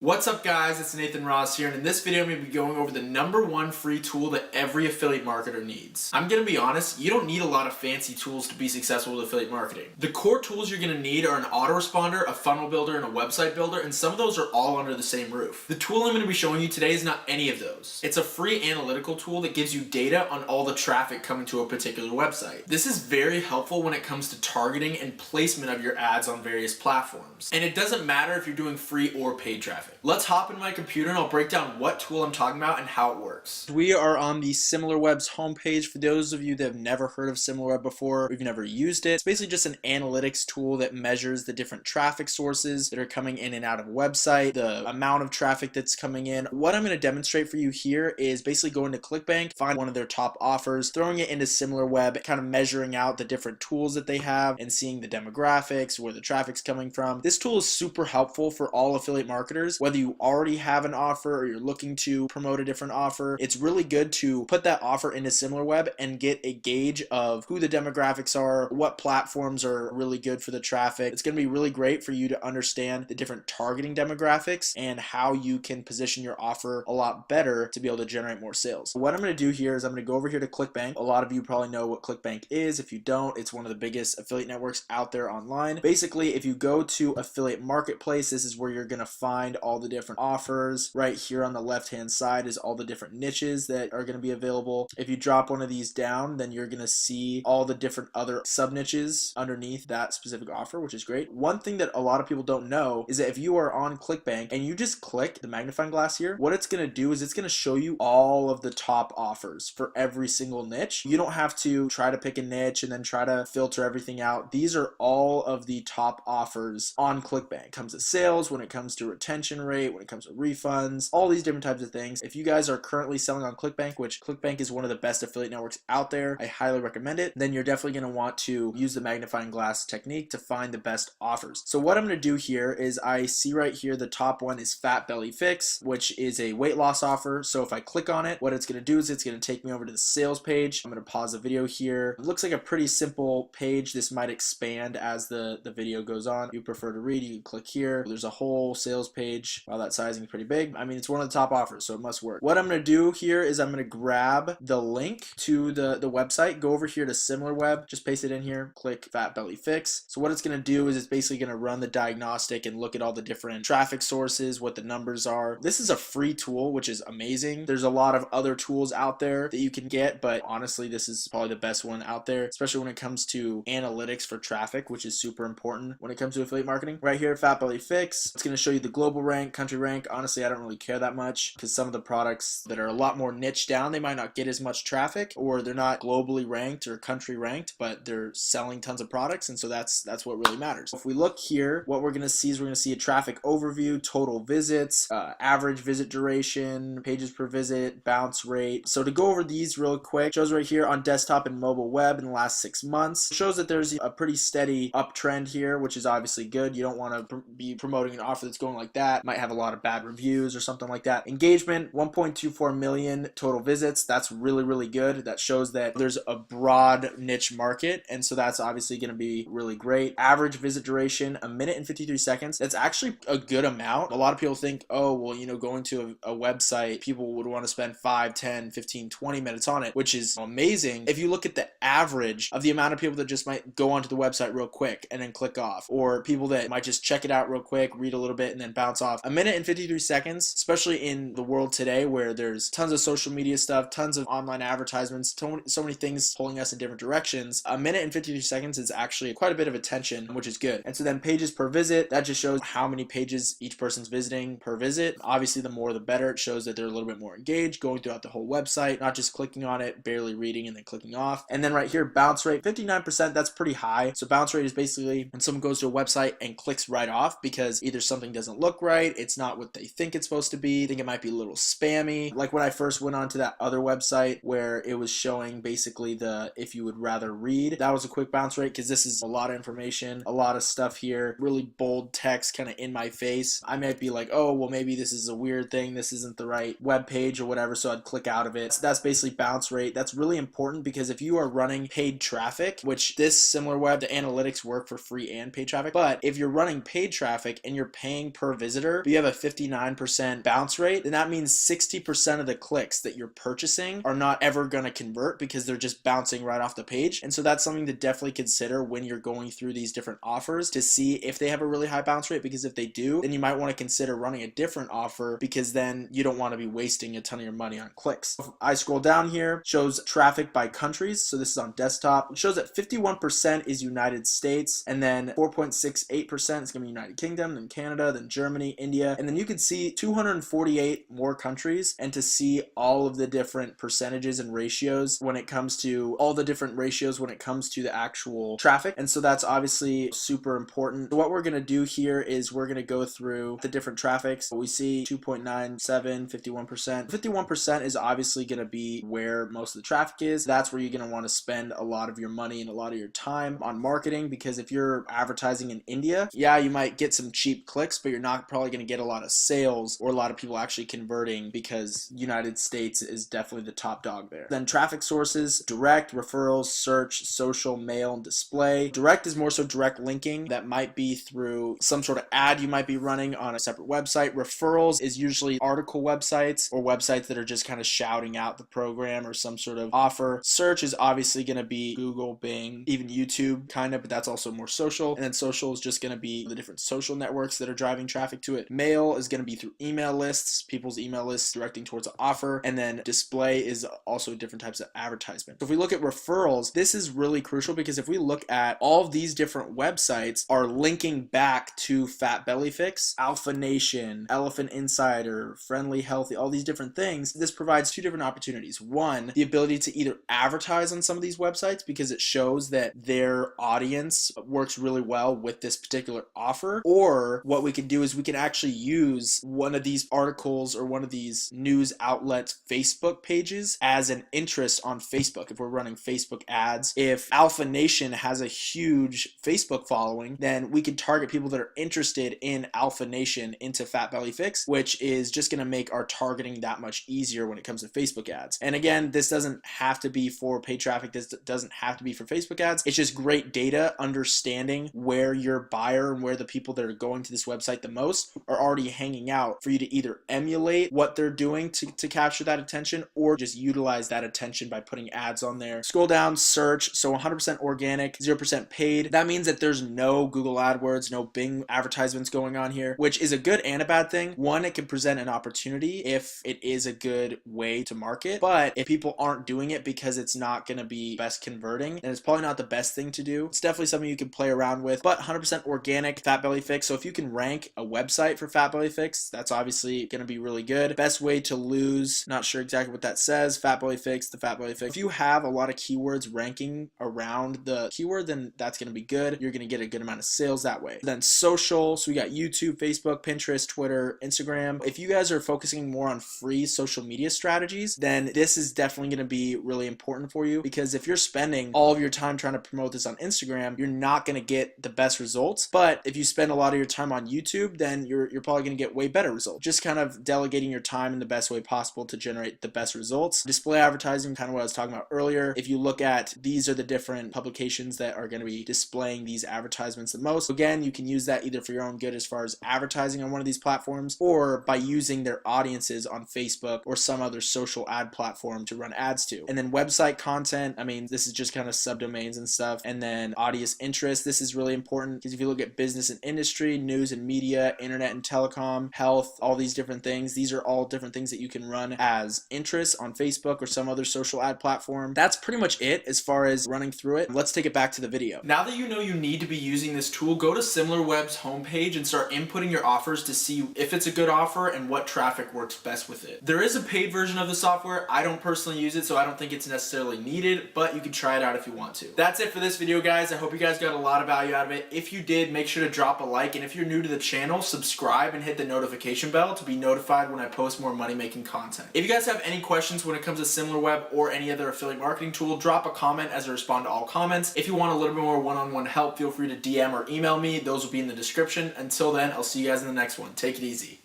What's up guys, it's Nathan Ross here, and in this video I'm going to be going over the #1 free tool that every affiliate marketer needs. I'm going to be honest, you don't need a lot of fancy tools to be successful with affiliate marketing. The core tools you're going to need are an autoresponder, a funnel builder, and a website builder, and some of those are all under the same roof. The tool I'm going to be showing you today is not any of those. It's a free analytical tool that gives you data on all the traffic coming to a particular website. This is very helpful when it comes to targeting and placement of your ads on various platforms. And it doesn't matter if you're doing free or paid traffic. Let's hop into my computer and I'll break down what tool I'm talking about and how it works. We are on the SimilarWeb's homepage. For those of you that have never heard of SimilarWeb before, or you've never used it, it's basically just an analytics tool that measures the different traffic sources that are coming in and out of a website, the amount of traffic that's coming in. What I'm going to demonstrate for you here is basically going to Clickbank, find one of their top offers, throwing it into SimilarWeb, kind of measuring out the different tools that they have and seeing the demographics, where the traffic's coming from. This tool is super helpful for all affiliate marketers, whether you already have an offer or you're looking to promote a different offer. It's really good to put that offer into SimilarWeb and get a gauge of who the demographics are, what platforms are really good for the traffic. It's going to be really great for you to understand the different targeting demographics and how you can position your offer a lot better to be able to generate more sales. What I'm going to do here is I'm going to go over here to Clickbank. A lot of you probably know what Clickbank is. If you don't, it's one of the biggest affiliate networks out there online. Basically, if you go to Affiliate Marketplace, this is where you're going to find all the different offers. Right here on the left hand side is all the different niches that are going to be available. If you drop one of these down, then you're going to see all the different other sub niches underneath that specific offer, which is great. One thing that a lot of people don't know is that if you are on Clickbank and you just click the magnifying glass here, what it's going to do is it's going to show you all of the top offers for every single niche. You don't have to try to pick a niche and then try to filter everything out. These are all of the top offers on Clickbank. It comes to sales, when it comes to retention rate, when it comes to refunds, all these different types of things. If you guys are currently selling on Clickbank, which Clickbank is one of the best affiliate networks out there, I highly recommend it, then you're definitely going to want to use the magnifying glass technique to find the best offers. So what I'm going to do here is I see right here the top one is Fat Belly Fix, which is a weight loss offer. So if I click on it, what it's going to do is it's going to take me over to the sales page. I'm going to pause the video here. It looks like a pretty simple page. This might expand as the video goes on. If you prefer to read, you can click here. There's a whole sales page. Wow, that sizing is pretty big. I mean, it's one of the top offers, so it must work. What I'm going to do here is I'm going to grab the link to the website, go over here to SimilarWeb, just paste it in here, click Fat Belly Fix. So what it's going to do is it's basically going to run the diagnostic and look at all the different traffic sources, what the numbers are. This is a free tool, which is amazing. There's a lot of other tools out there that you can get, but honestly, this is probably the best one out there, especially when it comes to analytics for traffic, which is super important when it comes to affiliate marketing. Right here, Fat Belly Fix, it's going to show you the global rank, country rank. Honestly, I don't really care that much because some of the products that are a lot more niche down, they might not get as much traffic, or they're not globally ranked or country ranked, but they're selling tons of products, and so that's what really matters. If we look here, what we're going to see is we're going to see a traffic overview, total visits, average visit duration, pages per visit, bounce rate. So to go over these real quick, shows right here on desktop and mobile web in the last 6 months. It shows that there's a pretty steady uptrend here, which is obviously good. You don't want to be promoting an offer that's going like that. Might have a lot of bad reviews or something like that. Engagement, 1.24 million total visits. That's really good. That shows that there's a broad niche market, and so that's obviously going to be really great. Average visit duration, 1 minute and 53 seconds. That's actually a good amount. A lot of people think, oh, well, you know, going to a website, people would want to spend 5, 10, 15, 20 minutes on it, which is amazing. If you look at the average of the amount of people that just might go onto the website real quick and then click off, or people that might just check it out real quick, read a little bit, and then bounce off. 1 minute and 53 seconds, especially in the world today where there's tons of social media stuff, tons of online advertisements, so many things pulling us in different directions. 1 minute and 53 seconds is actually quite a bit of attention, which is good. And so then pages per visit, that just shows how many pages each person's visiting per visit. Obviously, the more the better. It shows that they're a little bit more engaged, going throughout the whole website, not just clicking on it, barely reading, and then clicking off. And then right here, bounce rate, 59%, that's pretty high. So bounce rate is basically when someone goes to a website and clicks right off because either something doesn't look right, it's not what they think it's supposed to be, I think it might be a little spammy. Like when I first went on to that other website where it was showing basically the if you would rather read, that was a quick bounce rate because this is a lot of information, a lot of stuff here, really bold text kind of in my face. I might be like, oh, well, maybe this is a weird thing, this isn't the right web page or whatever, so I'd click out of it. So that's basically bounce rate. That's really important because if you are running paid traffic, which this SimilarWeb, the analytics work for free and paid traffic, but if you're running paid traffic and you're paying per visitor, converter, but you have a 59% bounce rate, then that means 60% of the clicks that you're purchasing are not ever going to convert because they're just bouncing right off the page. And so that's something to definitely consider when you're going through these different offers to see if they have a really high bounce rate, because if they do, then you might want to consider running a different offer, because then you don't want to be wasting a ton of your money on clicks. If I scroll down here, shows traffic by countries. So this is on desktop. It shows that 51% is United States, and then 4.68% is going to be United Kingdom, then Canada, then Germany, India, and then you can see 248 more countries, and to see all of the different percentages and ratios when it comes to the actual traffic. And so that's obviously super important. So what we're going to do here is we're going to go through the different traffics. We see 2.97, 51%. 51% is obviously going to be where most of the traffic is. That's where you're going to want to spend a lot of your money and a lot of your time on marketing, because if you're advertising in India, yeah, you might get some cheap clicks, but you're not probably going to get a lot of sales or a lot of people actually converting, because United States is definitely the top dog there. Then traffic sources: direct, referrals, search, social, mail, and display. Direct is more so direct linking. That might be through some sort of ad you might be running on a separate website. Referrals is usually article websites or websites that are just kind of shouting out the program or some sort of offer. Search is obviously going to be Google, Bing, even YouTube kind of, but that's also more social. And then social is just going to be the different social networks that are driving traffic to it. Mail is going to be through email lists, people's email lists directing towards an offer. And then display is also different types of advertisement. So if we look at referrals, this is really crucial, because if we look at all of these different websites are linking back to Fat Belly Fix, Alpha Nation, Elephant Insider, Friendly Healthy, all these different things. This provides two different opportunities. One, the ability to either advertise on some of these websites because it shows that their audience works really well with this particular offer, or what we can do is we can actually use one of these articles or one of these news outlets Facebook pages as an interest on Facebook. If we're running Facebook ads, if Alpha Nation has a huge Facebook following, then we can target people that are interested in Alpha Nation into Fat Belly Fix, which is just going to make our targeting that much easier when it comes to Facebook ads. And again, this doesn't have to be for paid traffic. This doesn't have to be for Facebook ads. It's just great data, understanding where your buyer and where the people that are going to this website the most are already hanging out, for you to either emulate what they're doing to capture that attention, or just utilize that attention by putting ads on there. Scroll down, search. So 100% organic, 0% paid. That means that there's no Google AdWords, no Bing advertisements going on here, which is a good and a bad thing. One, it can present an opportunity if it is a good way to market, but if people aren't doing it because it's not going to be best converting, then it's probably not the best thing to do. It's definitely something you can play around with, but 100% organic, Fat Belly Fix. So if you can rank a website for Fat Belly Fix, that's obviously going to be really good. Best way to lose, not sure exactly what that says, Fat Belly Fix, the Fat Belly Fix. If you have a lot of keywords ranking around the keyword, then that's going to be good. You're going to get a good amount of sales that way. Then social, so we got YouTube, Facebook, Pinterest, Twitter, Instagram. If you guys are focusing more on free social media strategies, then this is definitely going to be really important for you, because if you're spending all of your time trying to promote this on Instagram, you're not going to get the best results. But if you spend a lot of your time on YouTube, then you're probably going to get way better results. Just kind of delegating your time in the best way possible to generate the best results. Display advertising, kind of what I was talking about earlier. If you look at, these are the different publications that are going to be displaying these advertisements the most. Again, you can use that either for your own good as far as advertising on one of these platforms, or by using their audiences on Facebook or some other social ad platform to run ads to. And then website content, I mean, this is just kind of subdomains and stuff. And then audience interest, this is really important, because if you look at business and industry, news and media, internet and telecom, health, all these different things, these are all different things that you can run as interests on Facebook or some other social ad platform. That's pretty much it as far as running through it. Let's take it back to the video. Now that you know you need to be using this tool, go to SimilarWeb's homepage and start inputting your offers to see if it's a good offer and what traffic works best with it. There is a paid version of the software. I don't personally use it, so I don't think it's necessarily needed, but you can try it out if you want to. That's it for this video, guys. I hope you guys got a lot of value out of it. If you did, make sure to drop a like, and if you're new to the channel, subscribe and hit the notification bell to be notified when I post more money-making content. If you guys have any questions when it comes to SimilarWeb or any other affiliate marketing tool, drop a comment, as I respond to all comments. If you want a little bit more one-on-one help, feel free to DM or email me. Those will be in the description. Until then, I'll see you guys in the next one. Take it easy.